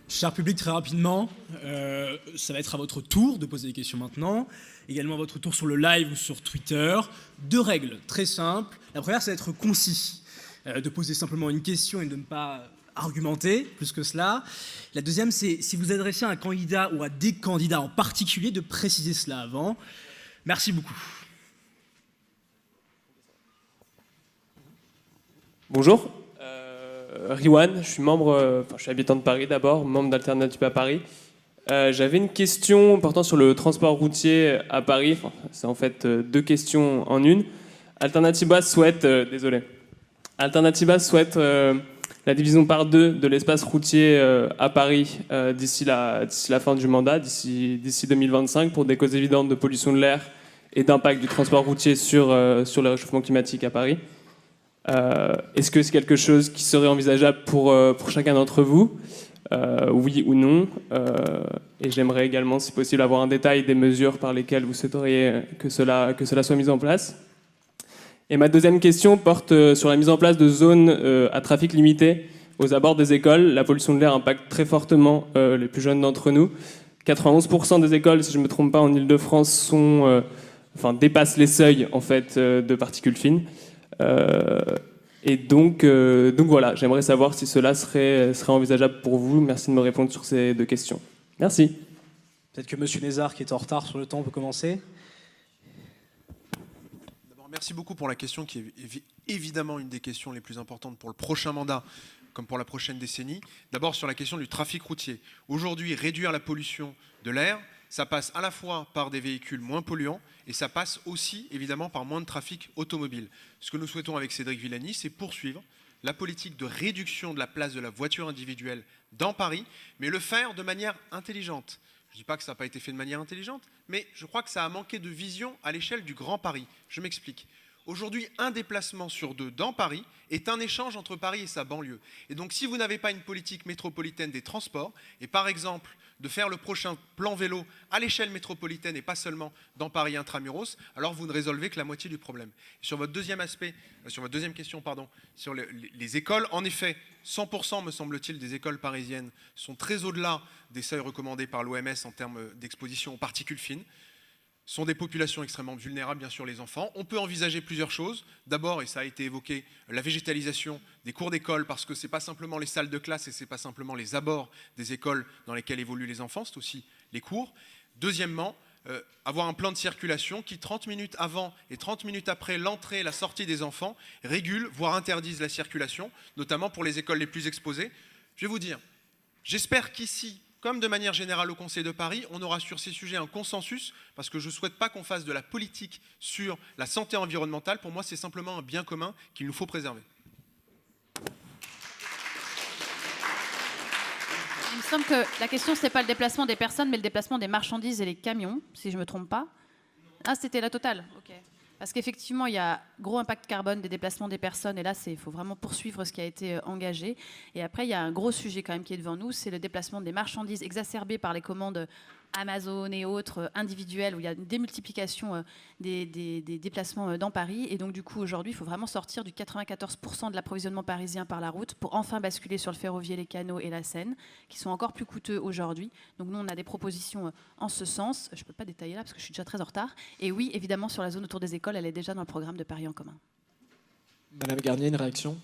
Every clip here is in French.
Cher public, très rapidement, ça va être à votre tour de poser des questions maintenant. Également à votre tour sur le live ou sur Twitter. 2 règles très simples. La première, c'est d'être concis, de poser simplement une question et de ne pas argumenter plus que cela. La deuxième, c'est si vous adressez à un candidat ou à des candidats en particulier, de préciser cela avant. Merci beaucoup. Bonjour, Riwan, je suis je suis habitant de Paris d'abord, membre d'Alternative à Paris. J'avais une question portant sur le transport routier à Paris. C'est en fait 2 questions en une. Alternativa souhaite la division par 2 de l'espace routier à Paris d'ici la fin du mandat, d'ici 2025, pour des causes évidentes de pollution de l'air et d'impact du transport routier sur le réchauffement climatique à Paris. Est-ce que c'est quelque chose qui serait envisageable pour chacun d'entre vous, oui ou non, et j'aimerais également, si possible, avoir un détail des mesures par lesquelles vous souhaiteriez que cela soit mis en place. Et ma deuxième question porte sur la mise en place de zones à trafic limité aux abords des écoles. La pollution de l'air impacte très fortement les plus jeunes d'entre nous. 91% des écoles, si je ne me trompe pas, en Île-de-France dépassent les seuils en fait, de particules fines. Et donc voilà, j'aimerais savoir si cela serait envisageable pour vous. Merci de me répondre sur ces 2 questions. Merci. Peut-être que M. Nézard, qui est en retard sur le temps, peut commencer. D'abord, merci beaucoup pour la question qui est évidemment une des questions les plus importantes pour le prochain mandat comme pour la prochaine décennie. D'abord sur la question du trafic routier. Aujourd'hui, réduire la pollution de l'air, ça passe à la fois par des véhicules moins polluants et ça passe aussi évidemment par moins de trafic automobile. Ce que nous souhaitons avec Cédric Villani, c'est poursuivre la politique de réduction de la place de la voiture individuelle dans Paris, mais le faire de manière intelligente. Je ne dis pas que ça n'a pas été fait de manière intelligente, mais je crois que ça a manqué de vision à l'échelle du Grand Paris. Je m'explique. Aujourd'hui, un déplacement sur 2 dans Paris est un échange entre Paris et sa banlieue. Et donc, si vous n'avez pas une politique métropolitaine des transports, et par exemple, de faire le prochain plan vélo à l'échelle métropolitaine et pas seulement dans Paris intramuros, alors vous ne résolvez que la moitié du problème. Et sur votre deuxième question, sur les écoles, en effet, 100% me semble-t-il des écoles parisiennes sont très au-delà des seuils recommandés par l'OMS en termes d'exposition aux particules fines. Sont des populations extrêmement vulnérables, bien sûr, les enfants. On peut envisager plusieurs choses. D'abord, et ça a été évoqué, la végétalisation des cours d'école, parce que ce n'est pas simplement les salles de classe et ce n'est pas simplement les abords des écoles dans lesquelles évoluent les enfants, c'est aussi les cours. Deuxièmement, avoir un plan de circulation qui, 30 minutes avant et 30 minutes après l'entrée et la sortie des enfants, régule, voire interdise la circulation, notamment pour les écoles les plus exposées. Je vais vous dire, j'espère qu'ici, comme de manière générale au Conseil de Paris, on aura sur ces sujets un consensus, parce que je ne souhaite pas qu'on fasse de la politique sur la santé environnementale. Pour moi, c'est simplement un bien commun qu'il nous faut préserver. Il me semble que la question, ce n'est pas le déplacement des personnes, mais le déplacement des marchandises et les camions, si je ne me trompe pas. Ah, c'était la totale. Ok. Parce qu'effectivement, il y a gros impact carbone des déplacements des personnes. Et là, il faut vraiment poursuivre ce qui a été engagé. Et après, il y a un gros sujet quand même qui est devant nous. C'est le déplacement des marchandises exacerbé par les commandes Amazon et autres individuelles, où il y a une démultiplication des déplacements dans Paris. Et donc, du coup, aujourd'hui, il faut vraiment sortir du 94% de l'approvisionnement parisien par la route pour enfin basculer sur le ferroviaire, les canaux et la Seine, qui sont encore plus coûteux aujourd'hui. Donc, nous, on a des propositions en ce sens. Je ne peux pas détailler là parce que je suis déjà très en retard. Et oui, évidemment, sur la zone autour des écoles, elle est déjà dans le programme de Paris en commun. Madame Garnier, une réaction ?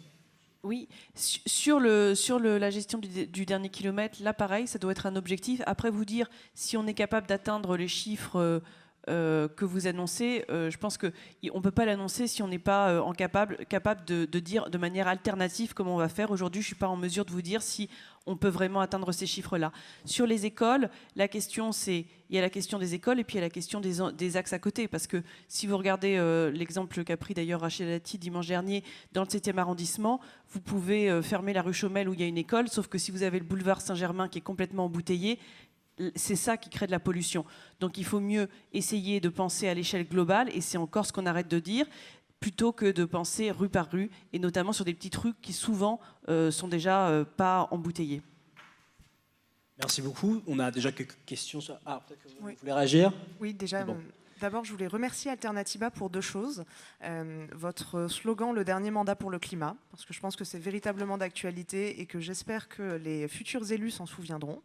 Oui, sur la gestion du dernier kilomètre, là pareil, ça doit être un objectif. Après vous dire si on est capable d'atteindre les chiffres que vous annoncez, je pense qu'on ne peut pas l'annoncer si on n'est pas capable de dire de manière alternative comment on va faire. Aujourd'hui, je ne suis pas en mesure de vous dire si on peut vraiment atteindre ces chiffres-là. Sur les écoles, la question il y a la question des écoles et puis il y a la question des axes à côté. Parce que si vous regardez l'exemple qu'a pris d'ailleurs Rachel Dati dimanche dernier dans le 7e arrondissement, vous pouvez fermer la rue Chaumel où il y a une école, sauf que si vous avez le boulevard Saint-Germain qui est complètement embouteillé, c'est ça qui crée de la pollution. Donc il faut mieux essayer de penser à l'échelle globale, et c'est encore ce qu'on arrête de dire, plutôt que de penser rue par rue, et notamment sur des petites rues qui souvent sont déjà pas embouteillées. Merci beaucoup. On a déjà quelques questions. Ah, peut-être que vous voulez réagir ? Oui, déjà, bon. D'abord, je voulais remercier Alternativa pour 2 choses. Votre slogan « Le dernier mandat pour le climat », parce que je pense que c'est véritablement d'actualité et que j'espère que les futurs élus s'en souviendront.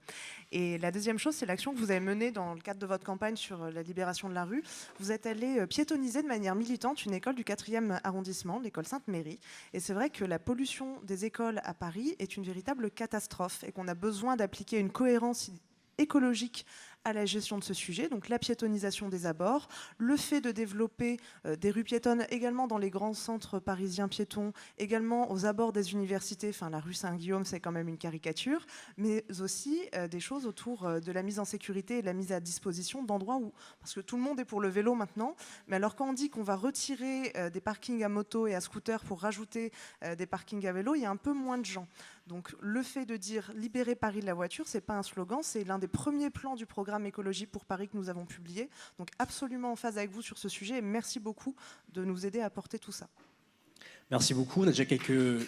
Et la deuxième chose, c'est l'action que vous avez menée dans le cadre de votre campagne sur la libération de la rue. Vous êtes allé piétonniser de manière militante une école du 4e arrondissement, l'école Sainte-Méry. Et c'est vrai que la pollution des écoles à Paris est une véritable catastrophe et qu'on a besoin d'appliquer une cohérence écologique à la gestion de ce sujet, donc la piétonisation des abords, le fait de développer des rues piétonnes également dans les grands centres parisiens piétons, également aux abords des universités, enfin la rue Saint-Guillaume c'est quand même une caricature, mais aussi des choses autour de la mise en sécurité et de la mise à disposition d'endroits où, parce que tout le monde est pour le vélo maintenant, mais alors quand on dit qu'on va retirer des parkings à moto et à scooter pour rajouter des parkings à vélo, il y a un peu moins de gens. Donc le fait de dire « libérer Paris de la voiture », ce n'est pas un slogan, c'est l'un des premiers plans du programme écologie pour Paris que nous avons publié. Donc absolument en phase avec vous sur ce sujet et merci beaucoup de nous aider à porter tout ça. Merci beaucoup. On a déjà quelques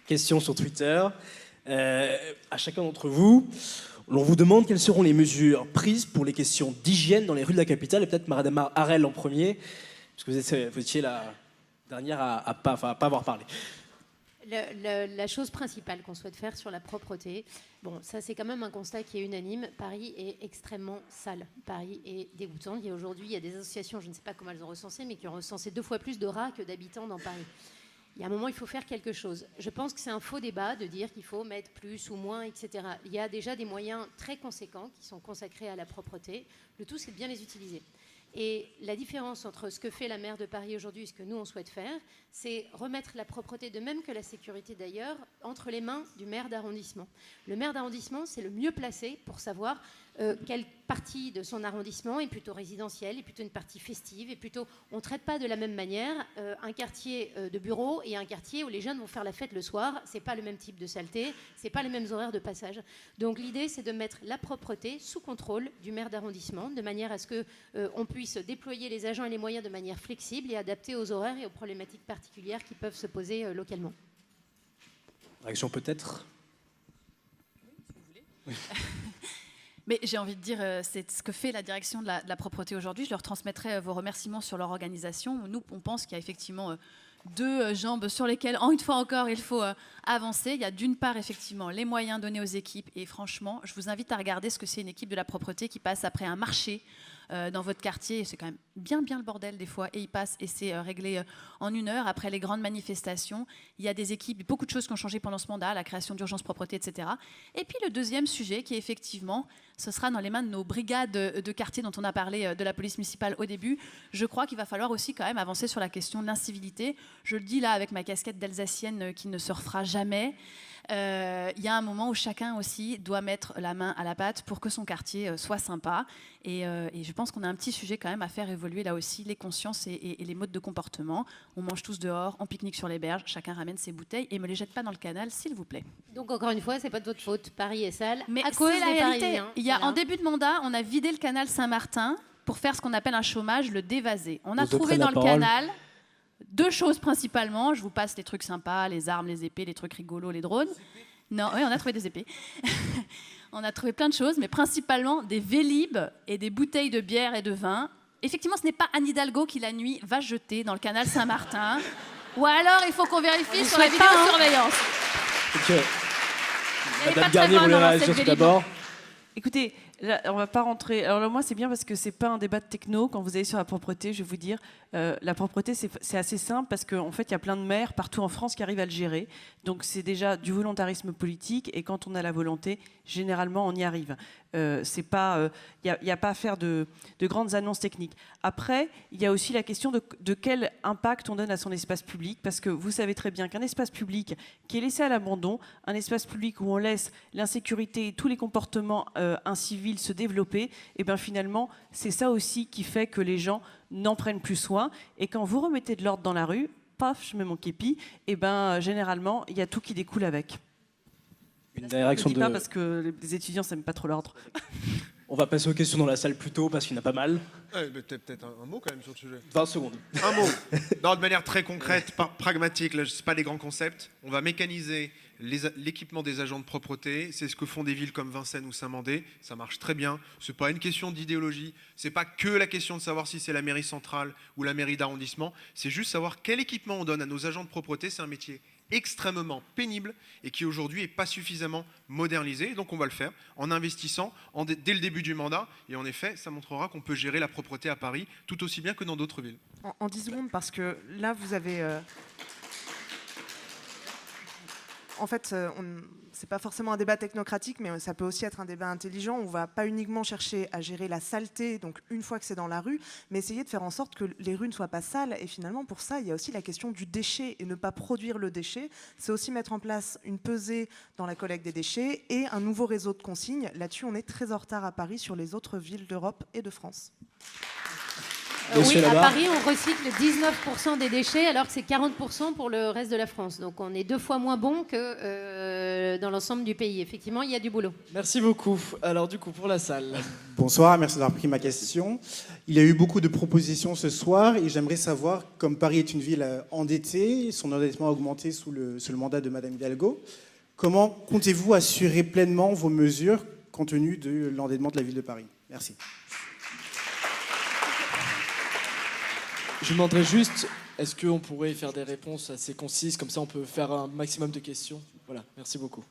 questions sur Twitter. À chacun d'entre vous, on vous demande quelles seront les mesures prises pour les questions d'hygiène dans les rues de la capitale et peut-être Madame Harel en premier, parce que vous étiez la dernière à pas avoir parlé. La chose principale qu'on souhaite faire sur la propreté, bon, ça c'est quand même un constat qui est unanime. Paris est extrêmement sale. Paris est dégoûtant. Aujourd'hui, il y a des associations, je ne sais pas comment elles ont recensé, mais qui ont recensé 2 fois plus de rats que d'habitants dans Paris. Il y a un moment, il faut faire quelque chose. Je pense que c'est un faux débat de dire qu'il faut mettre plus ou moins, etc. Il y a déjà des moyens très conséquents qui sont consacrés à la propreté. Le tout, c'est de bien les utiliser. Et la différence entre ce que fait la maire de Paris aujourd'hui et ce que nous, on souhaite faire, c'est remettre la propreté, de même que la sécurité d'ailleurs, entre les mains du maire d'arrondissement. Le maire d'arrondissement, c'est le mieux placé pour savoir quelle partie de son arrondissement est plutôt résidentielle, est plutôt une partie festive, et plutôt, on ne traite pas de la même manière un quartier de bureau et un quartier où les jeunes vont faire la fête le soir. C'est pas le même type de saleté, c'est pas les mêmes horaires de passage. Donc l'idée, c'est de mettre la propreté sous contrôle du maire d'arrondissement, de manière à ce que on puisse déployer les agents et les moyens de manière flexible et adaptée aux horaires et aux problématiques particulières qui peuvent se poser localement. Réaction peut-être. Oui, si vous voulez. Mais j'ai envie de dire, c'est ce que fait la direction de la propreté aujourd'hui. Je leur transmettrai vos remerciements sur leur organisation. Nous, on pense qu'il y a effectivement 2 jambes sur lesquelles, une fois encore, il faut avancer. Il y a d'une part, effectivement, les moyens donnés aux équipes. Et franchement, je vous invite à regarder ce que c'est une équipe de la propreté qui passe après un marché dans votre quartier. C'est quand même bien le bordel des fois. Et ils passent et c'est réglé en 1 heure. Après les grandes manifestations, il y a des équipes, beaucoup de choses qui ont changé pendant ce mandat, la création d'urgence propreté, etc. Et puis le deuxième sujet qui est effectivement, ce sera dans les mains de nos brigades de quartier dont on a parlé de la police municipale au début. Je crois qu'il va falloir aussi quand même avancer sur la question de l'incivilité. Je le dis là avec ma casquette d'Alsacienne qui ne se refera jamais. Il y a un moment où chacun aussi doit mettre la main à la pâte pour que son quartier soit sympa. Et je pense qu'on a un petit sujet quand même à faire évoluer là aussi les consciences et les modes de comportement. On mange tous dehors, on pique-nique sur les berges, chacun ramène ses bouteilles et me les jette pas dans le canal, s'il vous plaît. Donc encore une fois, c'est pas de votre faute. Paris est sale. Mais à cause c'est la des réalité. Parisiens. Il y a, Voilà. en début de mandat, on a vidé le canal Saint-Martin pour faire ce qu'on appelle un chômage, le dévasé. On a trouvé dans le canal 2 choses principalement. Je vous passe les trucs sympas, les armes, les épées, les trucs rigolos, les drones. Non, oui, on a trouvé des épées. On a trouvé plein de choses, mais principalement des vélib et des bouteilles de bière et de vin. Effectivement, ce n'est pas Anne Hidalgo qui, la nuit, va jeter dans le canal Saint-Martin. Ou alors, il faut qu'on vérifie sur la vidéosurveillance. Madame Garnier voulait réagir tout d'abord. Écoutez, là, on va pas rentrer. Alors là, moi, c'est bien parce que c'est pas un débat de techno. Quand vous allez sur la propreté, je vais vous dire, la propreté, c'est assez simple parce qu'en fait, il y a plein de maires partout en France qui arrivent à le gérer. Donc, c'est déjà du volontarisme politique. Et quand on a la volonté, généralement, on y arrive. C'est pas, il y a pas à faire de grandes annonces techniques. Après, il y a aussi la question de quel impact on donne à son espace public, parce que vous savez très bien qu'un espace public qui est laissé à l'abandon, un espace public où on laisse l'insécurité et tous les comportements incivils se développer, et bien finalement, c'est ça aussi qui fait que les gens n'en prennent plus soin. Et quand vous remettez de l'ordre dans la rue, paf, je mets mon képi, et ben généralement, il y a tout qui découle avec. Une réaction je ne dis pas parce que les étudiants n'aiment pas trop l'ordre. On va passer aux questions dans la salle plus tôt parce qu'il y en a pas mal. Peut-être un mot quand même sur le sujet. 20 secondes. Un mot. Non, de manière très concrète, pragmatique, là, c'est pas des grands concepts. On va mécaniser l'équipement des agents de propreté. C'est ce que font des villes comme Vincennes ou Saint-Mandé. Ça marche très bien. C'est pas une question d'idéologie. C'est pas que la question de savoir si c'est la mairie centrale ou la mairie d'arrondissement. C'est juste savoir quel équipement on donne à nos agents de propreté. C'est un métier extrêmement pénible et qui aujourd'hui n'est pas suffisamment modernisé. Donc on va le faire en investissant dès le début du mandat. Et en effet, ça montrera qu'on peut gérer la propreté à Paris tout aussi bien que dans d'autres villes. En 10 secondes, parce que là, vous avez... En fait, c'est pas forcément un débat technocratique, mais ça peut aussi être un débat intelligent. On va pas uniquement chercher à gérer la saleté, donc une fois que c'est dans la rue, mais essayer de faire en sorte que les rues ne soient pas sales. Et finalement, pour ça, il y a aussi la question du déchet et ne pas produire le déchet. C'est aussi mettre en place une pesée dans la collecte des déchets et un nouveau réseau de consignes. Là-dessus, on est très en retard à Paris sur les autres villes d'Europe et de France. Oui, à Paris, on recycle 19% des déchets, alors que c'est 40% pour le reste de la France. Donc on est 2 fois moins bon que dans l'ensemble du pays. Effectivement, il y a du boulot. Merci beaucoup. Alors du coup, pour la salle. Bonsoir, merci d'avoir pris ma question. Il y a eu beaucoup de propositions ce soir et j'aimerais savoir, comme Paris est une ville endettée, son endettement a augmenté sous le mandat de Madame Hidalgo, comment comptez-vous assurer pleinement vos mesures compte tenu de l'endettement de la ville de Paris? Merci. Je demanderais juste, est-ce qu'on pourrait faire des réponses assez concises, comme ça on peut faire un maximum de questions. Voilà, merci beaucoup.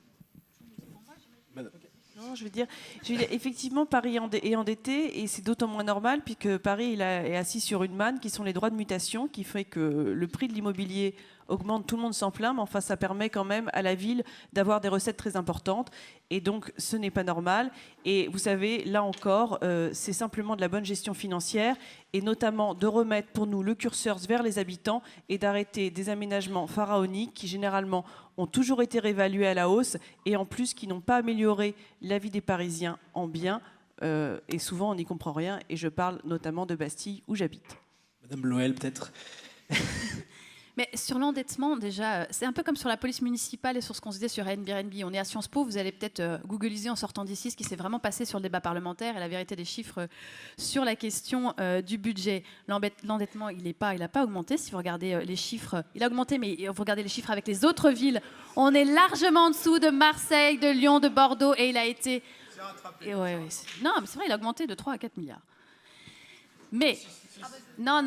Non, je veux dire, effectivement, Paris est endetté et c'est d'autant moins normal puisque Paris est assis sur une manne qui sont les droits de mutation qui fait que le prix de l'immobilier augmente, tout le monde s'en plaint, mais enfin ça permet quand même à la ville d'avoir des recettes très importantes et donc ce n'est pas normal. Et vous savez, là encore, c'est simplement de la bonne gestion financière et notamment de remettre pour nous le curseur vers les habitants et d'arrêter des aménagements pharaoniques qui généralement ont toujours été réévalués à la hausse et en plus qui n'ont pas amélioré la vie des Parisiens en bien et souvent on n'y comprend rien et je parle notamment de Bastille où j'habite. Madame Loël, peut-être. Mais sur l'endettement, déjà, c'est un peu comme sur la police municipale et sur ce qu'on se disait sur Airbnb. On est à Sciences Po, vous allez peut-être googliser en sortant d'ici ce qui s'est vraiment passé sur le débat parlementaire et la vérité des chiffres sur la question du budget. L'endettement, il n'a pas augmenté. Si vous regardez les chiffres, il a augmenté, mais vous regardez les chiffres avec les autres villes, on est largement en dessous de Marseille, de Lyon, de Bordeaux, et il a été... Non, mais c'est vrai, il a augmenté de 3 à 4 milliards. Mais... Non.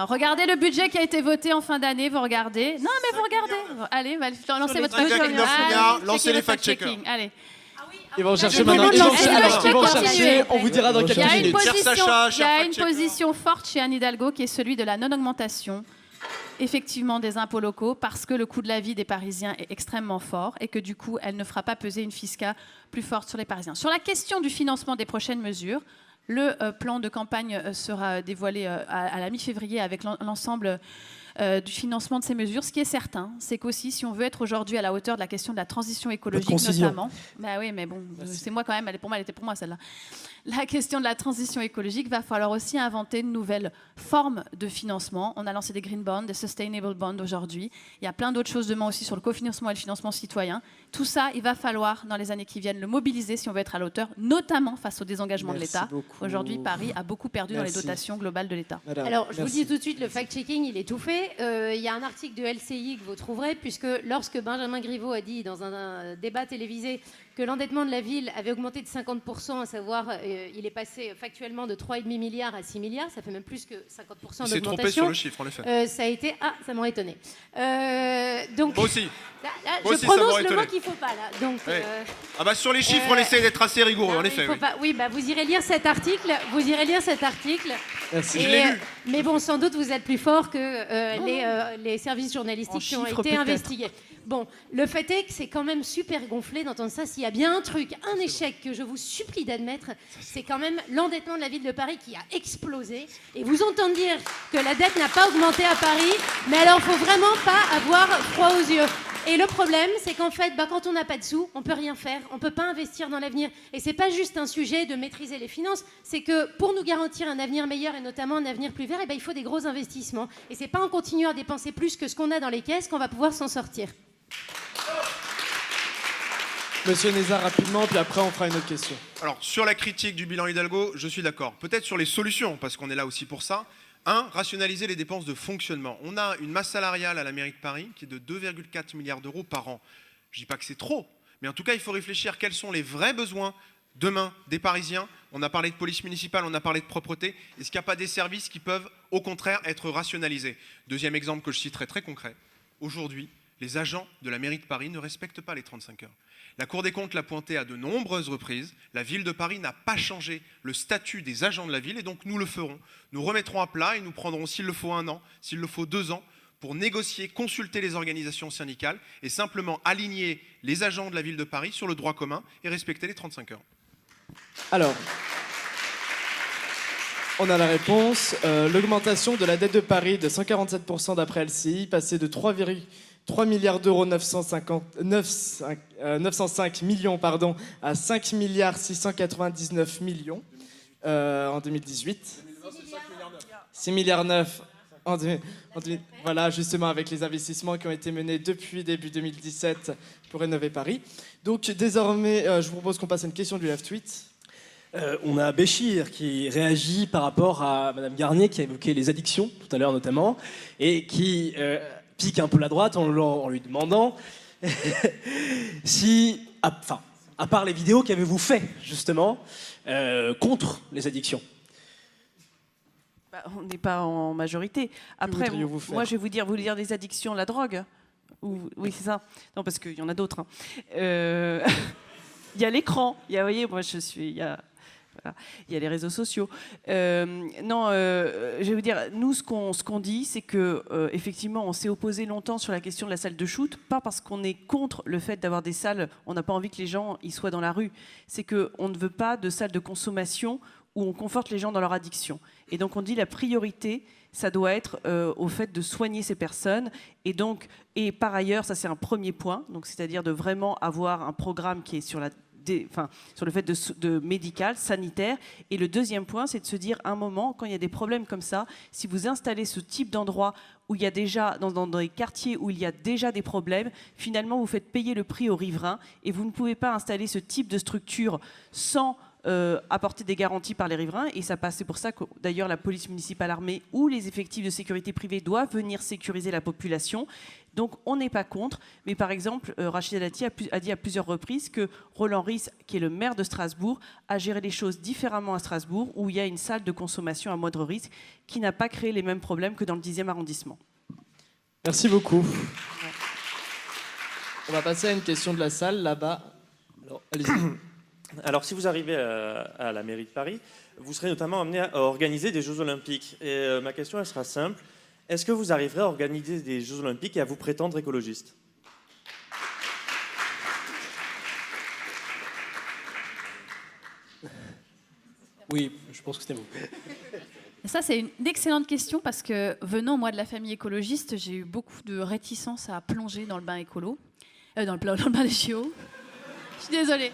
Regardez le budget qui a été voté en fin d'année, vous regardez. Non, mais vous regardez. Allez, lancez votre fact-checker. Lancez les fact-checkers. Allez. Ils vont chercher maintenant. Ils vont chercher, on vous dira dans quelques minutes. Il y a une position forte chez Anne Hidalgo qui est celui de la non-augmentation, effectivement, des impôts locaux parce que le coût de la vie des Parisiens est extrêmement fort et que du coup, elle ne fera pas peser une fiscale plus forte sur les Parisiens. Sur la question du financement des prochaines mesures, le plan de campagne sera dévoilé à la mi-février avec l'ensemble du financement de ces mesures. Ce qui est certain, c'est qu'aussi, si on veut être aujourd'hui à la hauteur de la question de la transition écologique notamment... Bah oui, mais bon, c'est moi quand même, elle était pour moi celle-là. La question de la transition écologique, va falloir aussi inventer une nouvelle forme de financement. On a lancé des green bonds, des sustainable bonds aujourd'hui. Il y a plein d'autres choses demain aussi sur le cofinancement et le financement citoyen. Tout ça, il va falloir, dans les années qui viennent, le mobiliser si on veut être à la hauteur, notamment face au désengagement de l'État. Aujourd'hui, Paris a beaucoup perdu dans les dotations globales de l'État. Alors, je vous dis tout de suite, le fact-checking, il est tout fait. Il y a un article de LCI que vous trouverez, puisque lorsque Benjamin Griveaux a dit dans un débat télévisé que l'endettement de la ville avait augmenté de 50%, à savoir, il est passé factuellement de 3,5 milliards à 6 milliards, ça fait même plus que 50% d'augmentation. Il s'est trompé sur le chiffre, en effet. Ça a été... Ah, ça m'aurait étonné. Donc, moi aussi. Là, moi je aussi, prononce le mot qu'il ne faut pas, là. Donc, ouais. Ah bah sur les chiffres, on essaie d'être assez rigoureux, en effet. Oui, bah, vous irez lire cet article. Merci. Je l'ai lu. Mais bon, sans doute, vous êtes plus fort que les services journalistiques qui ont été investigués. Bon, le fait est que c'est quand même super gonflé d'entendre ça. S'il y a bien un truc, un échec que je vous supplie d'admettre, c'est quand même l'endettement de la ville de Paris qui a explosé. Et vous entendre dire que la dette n'a pas augmenté à Paris, mais alors il ne faut vraiment pas avoir froid aux yeux. Et le problème, c'est qu'en fait, quand on n'a pas de sous, on ne peut rien faire, on ne peut pas investir dans l'avenir. Et ce n'est pas juste un sujet de maîtriser les finances, c'est que pour nous garantir un avenir meilleur et notamment un avenir plus vert, il faut des gros investissements. Et ce n'est pas en continuant à dépenser plus que ce qu'on a dans les caisses qu'on va pouvoir s'en sortir. Monsieur Nézard, rapidement, puis après on fera une autre question. Alors, sur la critique du bilan Hidalgo, je suis d'accord. Peut-être sur les solutions, parce qu'on est là aussi pour ça. Rationaliser les dépenses de fonctionnement. On a une masse salariale à la mairie de Paris qui est de 2,4 milliards d'euros par an. Je ne dis pas que c'est trop, mais en tout cas, il faut réfléchir quels sont les vrais besoins demain des Parisiens. On a parlé de police municipale, on a parlé de propreté. Est-ce qu'il n'y a pas des services qui peuvent, au contraire, être rationalisés? Deuxième exemple que je citerai très concret. Aujourd'hui, les agents de la mairie de Paris ne respectent pas les 35 heures. La Cour des comptes l'a pointé à de nombreuses reprises. La ville de Paris n'a pas changé le statut des agents de la ville et donc nous le ferons. Nous remettrons à plat et nous prendrons, s'il le faut 1 an, s'il le faut 2 ans, pour négocier, consulter les organisations syndicales et simplement aligner les agents de la ville de Paris sur le droit commun et respecter les 35 heures. Alors, on a la réponse. L'augmentation de la dette de Paris de 147% d'après LCI, passée de 3 milliards d'euros 905 millions à 5 milliards 699 millions en 2018. 6 milliards 9 voilà, justement avec les investissements qui ont été menés depuis début 2017 pour rénover Paris. Donc désormais, je vous propose qu'on passe à une question du live tweet. On a Béchir qui réagit par rapport à Madame Garnier qui a évoqué les addictions tout à l'heure notamment et qui pique un peu la droite en lui demandant si, à part les vidéos, qu'avez-vous fait justement contre les addictions? On n'est pas en majorité. Après, moi, je vais vous dire les addictions, la drogue. Oui, c'est ça. Non, parce qu'il y en a d'autres. Il y a l'écran. Vous voyez, moi, il y a les réseaux sociaux. Je vais vous dire, nous, ce qu'on dit, c'est que effectivement, on s'est opposé longtemps sur la question de la salle de shoot, pas parce qu'on est contre le fait d'avoir des salles. On n'a pas envie que les gens y soient dans la rue. C'est qu'on ne veut pas de salles de consommation où on conforte les gens dans leur addiction. Et donc on dit la priorité, ça doit être au fait de soigner ces personnes. Et par ailleurs, ça c'est un premier point, donc c'est-à-dire de vraiment avoir un programme qui est sur le fait de médical, sanitaire. Et le deuxième point, c'est de se dire, à un moment, quand il y a des problèmes comme ça, si vous installez ce type d'endroit où il y a déjà, dans des quartiers où il y a déjà des problèmes, finalement, vous faites payer le prix aux riverains et vous ne pouvez pas installer ce type de structure sans apporter des garanties par les riverains. Et ça passe, c'est pour ça que d'ailleurs la police municipale armée ou les effectifs de sécurité privée doivent venir sécuriser la population. Donc on n'est pas contre, mais par exemple, Rachida Dati a dit à plusieurs reprises que Roland Ries, qui est le maire de Strasbourg, a géré les choses différemment à Strasbourg, où il y a une salle de consommation à moindre risque, qui n'a pas créé les mêmes problèmes que dans le 10e arrondissement. Merci beaucoup. On va passer à une question de la salle, là-bas. Alors, allez-y. Alors, si vous arrivez à la mairie de Paris, vous serez notamment amené à organiser des Jeux Olympiques. Et ma question, elle sera simple. Est-ce que vous arriverez à organiser des Jeux Olympiques et à vous prétendre écologiste? Oui, je pense que c'était bon. Ça, c'est une excellente question parce que, venant, moi, de la famille écologiste, j'ai eu beaucoup de réticence à plonger dans le bain écolo, dans le bain des JO. Je suis désolée.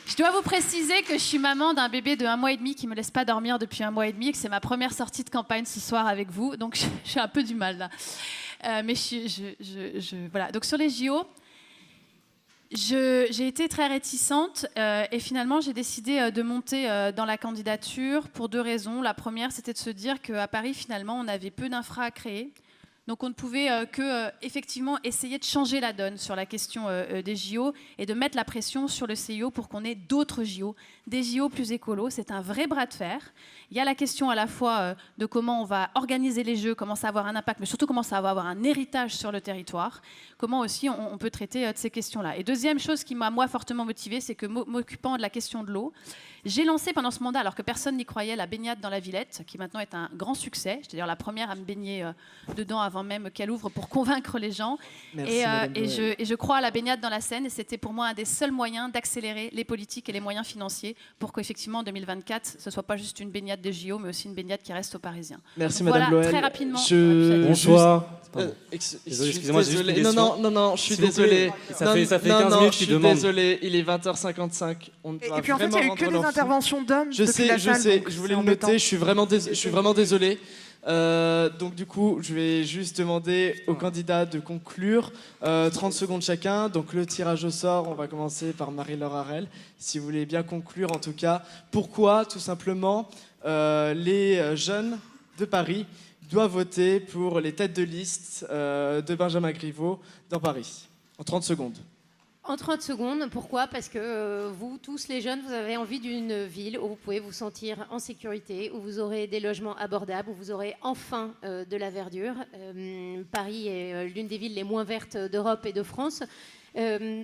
Je dois vous préciser que je suis maman d'un bébé de 1 mois et demi qui ne me laisse pas dormir depuis 1 mois et demi et que c'est ma première sortie de campagne ce soir avec vous. Donc, j'ai un peu du mal, là. Mais voilà. Donc, sur les JO, j'ai été très réticente et finalement, j'ai décidé de monter dans la candidature pour 2 raisons. La première, c'était de se dire qu'à Paris, finalement, on avait peu d'infra à créer. Donc on ne pouvait effectivement essayer de changer la donne sur la question des JO et de mettre la pression sur le CIO pour qu'on ait d'autres JO, des JO plus écolos. C'est un vrai bras de fer. Il y a la question à la fois de comment on va organiser les Jeux, comment ça va avoir un impact, mais surtout comment ça va avoir un héritage sur le territoire, comment aussi on peut traiter de ces questions-là. Et deuxième chose qui m'a, moi, fortement motivée, c'est que m'occupant de la question de l'eau, j'ai lancé pendant ce mandat, alors que personne n'y croyait, la baignade dans la Villette, qui maintenant est un grand succès. Je veux dire, la première à me baigner dedans avant même qu'elle ouvre pour convaincre les gens. Merci, et je crois à la baignade dans la Seine, et c'était pour moi un des seuls moyens d'accélérer les politiques et les moyens financiers pour qu'effectivement, en 2024, ce ne soit pas juste une baignade des JO, mais aussi une baignade qui reste aux Parisiens. Merci, donc, Madame voilà, Loel. très rapidement. Bonsoir. Désolé, excusez-moi, c'est juste une question. Non, je suis désolé. Ça fait 15 minutes je suis demande. désolé, il est 20h55. Et puis en fait, il n'y a eu que des interventions d'hommes. Je sais, je voulais le noter, je suis vraiment désolé. Donc du coup, je vais juste demander aux candidats de conclure. 30 secondes chacun. Donc le tirage au sort, on va commencer par Marie-Laure Harel. Si vous voulez bien conclure, en tout cas, pourquoi, tout simplement, les jeunes de Paris doivent voter pour les têtes de liste de Benjamin Griveaux dans Paris. En 30 secondes. En 30 secondes, pourquoi? Parce que vous, tous les jeunes, vous avez envie d'une ville où vous pouvez vous sentir en sécurité, où vous aurez des logements abordables, où vous aurez enfin de la verdure. Paris est l'une des villes les moins vertes d'Europe et de France.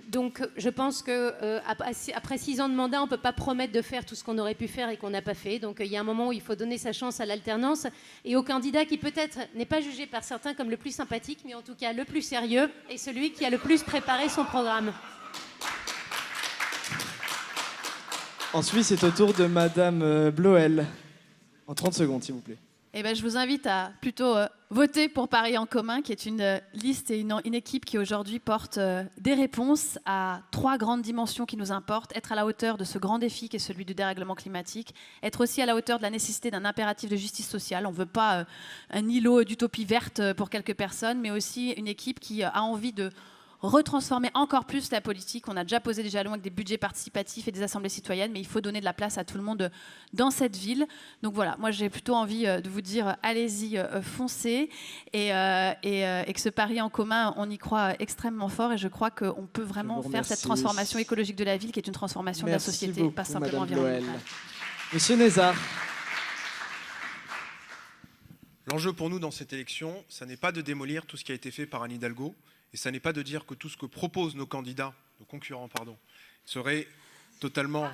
Donc je pense qu'après 6 ans de mandat, on ne peut pas promettre de faire tout ce qu'on aurait pu faire et qu'on n'a pas fait. Donc il y a un moment où il faut donner sa chance à l'alternance et au candidat qui peut-être n'est pas jugé par certains comme le plus sympathique, mais en tout cas le plus sérieux et celui qui a le plus préparé son programme. Ensuite, c'est au tour de Madame Bloel. En 30 secondes, s'il vous plaît. Eh ben, je vous invite à plutôt voter pour Paris en commun, qui est une liste et une équipe qui aujourd'hui porte des réponses à 3 grandes dimensions qui nous importent. Être à la hauteur de ce grand défi qui est celui du dérèglement climatique, être aussi à la hauteur de la nécessité d'un impératif de justice sociale. On ne veut pas un îlot d'utopie verte pour quelques personnes, mais aussi une équipe qui a envie de retransformer encore plus la politique. On a déjà posé des jalons avec des budgets participatifs et des assemblées citoyennes, mais il faut donner de la place à tout le monde dans cette ville. Donc voilà, moi j'ai plutôt envie de vous dire allez-y, foncez, et que ce pari en commun, on y croit extrêmement fort, et je crois qu'on peut vraiment faire cette transformation écologique de la ville, qui est une transformation de la société, beaucoup, pas simplement Madame Bloel. environnementale. Monsieur Nézard. L'enjeu pour nous dans cette élection, ça n'est pas de démolir tout ce qui a été fait par Anne Hidalgo, et ça n'est pas de dire que tout ce que proposent nos candidats, nos concurrents, pardon, serait totalement,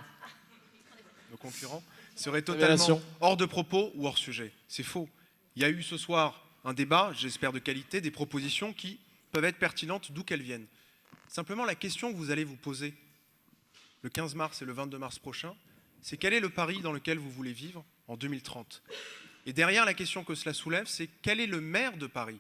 hors de propos ou hors sujet. C'est faux. Il y a eu ce soir un débat, j'espère de qualité, des propositions qui peuvent être pertinentes d'où qu'elles viennent. Simplement, la question que vous allez vous poser le 15 mars et le 22 mars prochain, c'est quel est le Paris dans lequel vous voulez vivre en 2030 ? Et derrière la question que cela soulève, c'est quel est le maire de Paris ?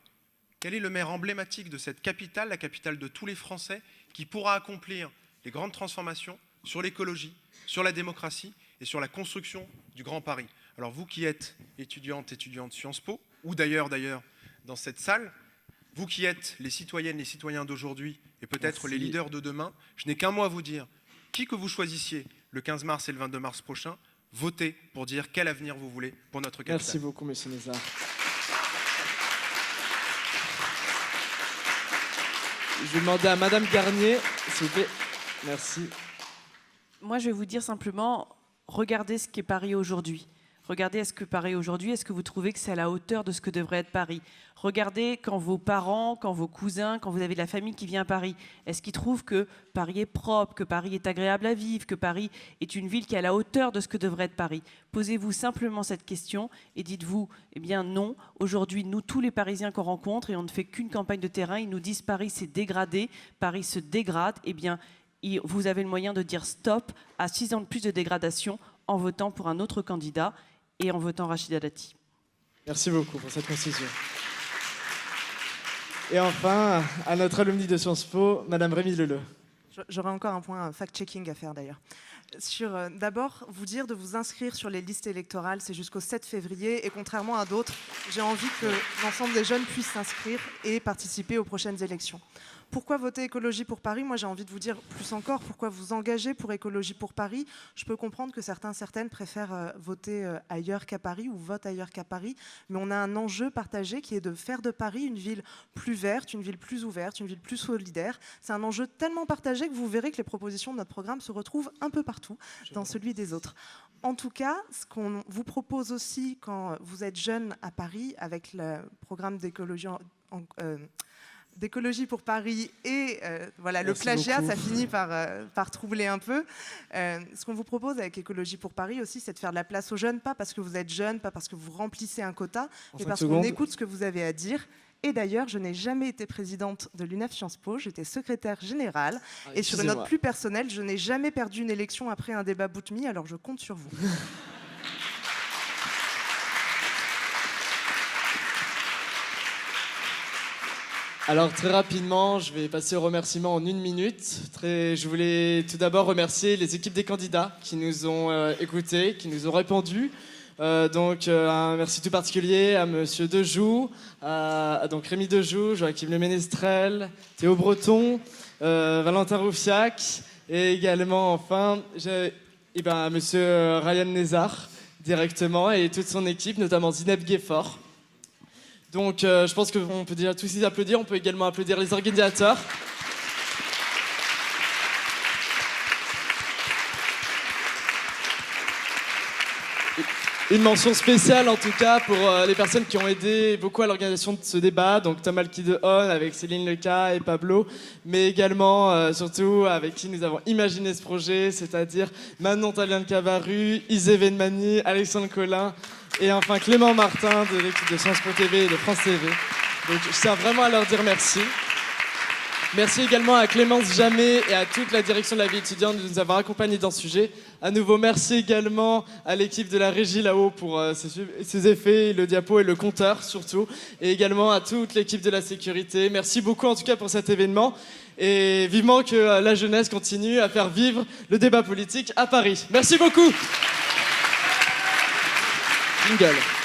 Quel est le maire emblématique de cette capitale, la capitale de tous les Français, qui pourra accomplir les grandes transformations sur l'écologie, sur la démocratie et sur la construction du Grand Paris? Alors vous qui êtes étudiante Sciences Po, ou d'ailleurs dans cette salle, vous qui êtes les citoyennes, les citoyens d'aujourd'hui et peut-être les leaders de demain, je n'ai qu'un mot à vous dire. Qui que vous choisissiez le 15 mars et le 22 mars prochain, votez pour dire quel avenir vous voulez pour notre capitale. Merci beaucoup, monsieur Nézard. Je vais demander à Madame Garnier, s'il vous plaît. Merci. Moi, je vais vous dire simplement, regardez ce qu'est Paris aujourd'hui. Regardez est-ce que Paris aujourd'hui, est-ce que vous trouvez que c'est à la hauteur de ce que devrait être Paris? Regardez quand vos parents, quand vos cousins, quand vous avez de la famille qui vient à Paris, est-ce qu'ils trouvent que Paris est propre, que Paris est agréable à vivre, que Paris est une ville qui est à la hauteur de ce que devrait être Paris? Posez-vous simplement cette question et dites-vous, eh bien non, aujourd'hui, nous, tous les Parisiens qu'on rencontre, et on ne fait qu'une campagne de terrain, ils nous disent Paris s'est dégradé, Paris se dégrade, eh bien, vous avez le moyen de dire stop à 6 ans de plus de dégradation en votant pour un autre candidat et en votant Rachida Dati. Merci beaucoup pour cette précision. Et enfin, à notre alumni de Sciences Po, Madame Rémi Leleu. J'aurais encore un point fact-checking à faire d'ailleurs. D'abord, vous dire de vous inscrire sur les listes électorales, c'est jusqu'au 7 février. Et contrairement à d'autres, j'ai envie que l'ensemble des jeunes puissent s'inscrire et participer aux prochaines élections. Pourquoi voter Écologie pour Paris? Moi, j'ai envie de vous dire plus encore, pourquoi vous engager pour Écologie pour Paris? Je peux comprendre que certaines préfèrent voter ailleurs qu'à Paris ou votent ailleurs qu'à Paris, mais on a un enjeu partagé qui est de faire de Paris une ville plus verte, une ville plus ouverte, une ville plus solidaire. C'est un enjeu tellement partagé que vous verrez que les propositions de notre programme se retrouvent un peu partout dans celui des autres. En tout cas, ce qu'on vous propose aussi quand vous êtes jeune à Paris, avec le programme d'écologie pour Paris et voilà, le plagiat, ça finit par troubler un peu. Ce qu'on vous propose avec Écologie pour Paris aussi, c'est de faire de la place aux jeunes, pas parce que vous êtes jeune, pas parce que vous remplissez un quota, mais parce qu'on écoute ce que vous avez à dire. Et d'ailleurs, je n'ai jamais été présidente de l'UNEF Sciences Po, j'étais secrétaire générale. Et sur une note plus personnelle, je n'ai jamais perdu une élection après un débat Boutmi, alors je compte sur vous. Alors très rapidement, je vais passer aux remerciements en 1 minute. Je voulais tout d'abord remercier les équipes des candidats qui nous ont écoutés, qui nous ont répondu. Un merci tout particulier à Monsieur Dejoux, donc Rémi Dejoux, Joachim Le Ménestrel, Théo Breton, Valentin Roufiac, et également enfin à Monsieur Ryan Nézard directement et toute son équipe, notamment Zineb Gueffort. Donc je pense qu'on peut déjà tous les applaudir, on peut également applaudir les organisateurs. Une mention spéciale en tout cas pour les personnes qui ont aidé beaucoup à l'organisation de ce débat, donc Tom Alkidehon avec Céline Leca et Pablo, mais également surtout avec qui nous avons imaginé ce projet, c'est-à-dire Manon Talian-Cavaru, Isée Venmani, Alexandre Collin et enfin Clément Martin de l'équipe de Sciences Po TV et de France TV. Donc je tiens vraiment à leur dire merci. Merci également à Clémence Jamet et à toute la direction de la vie étudiante de nous avoir accompagnés dans ce sujet. À nouveau, merci également à l'équipe de la régie là-haut pour ses effets, le diapo et le compteur surtout. Et également à toute l'équipe de la sécurité. Merci beaucoup en tout cas pour cet événement. Et vivement que la jeunesse continue à faire vivre le débat politique à Paris. Merci beaucoup. Jingle.